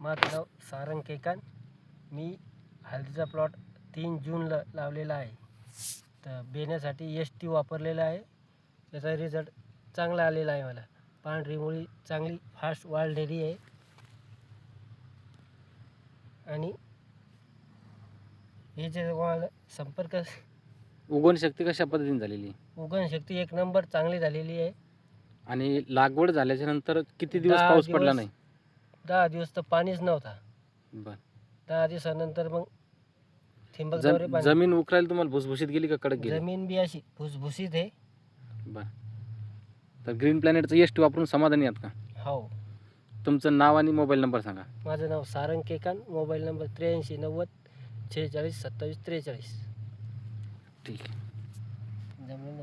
माझं नाव सारंग केकान. मी हळदीचा प्लॉट 3 जूनला लावलेला आहे. तर बेण्यासाठी ST वापरलेला आहे. त्याचा रिझल्ट चांगला आलेला आहे. मला पांढरी मुळी चांगली फास्ट वाढलेली आहे आणि हे जे तुम्हाला संपर्क उगवण शक्ती कशा पद्धतीने झालेली आहे? उगवण शक्ती 1 नंबर चांगली झालेली आहे. आणि लागवड झाल्याच्या नंतर किती दिवस 10 पाऊस पडला दिवस नाही? 10 दिवस तर पाणीच नव्हता. बर 10 दिवसानंतर मग ठिंबकद्वारे पाणी. जमीन उकरायला तुम्हाला भुसभुशीत गेली का कडक गेली? जमीन बी अशी भुसभुशीत आहे. बर तर ग्रीन प्लॅनेटचं ST वापरून समाधानी आहात का? हो. तुमचं नाव आणि मोबाईल नंबर सांगा. माझं नाव सारंग केकान. Mobile number 83 90 46 27 43. ठीक आहे. जमीन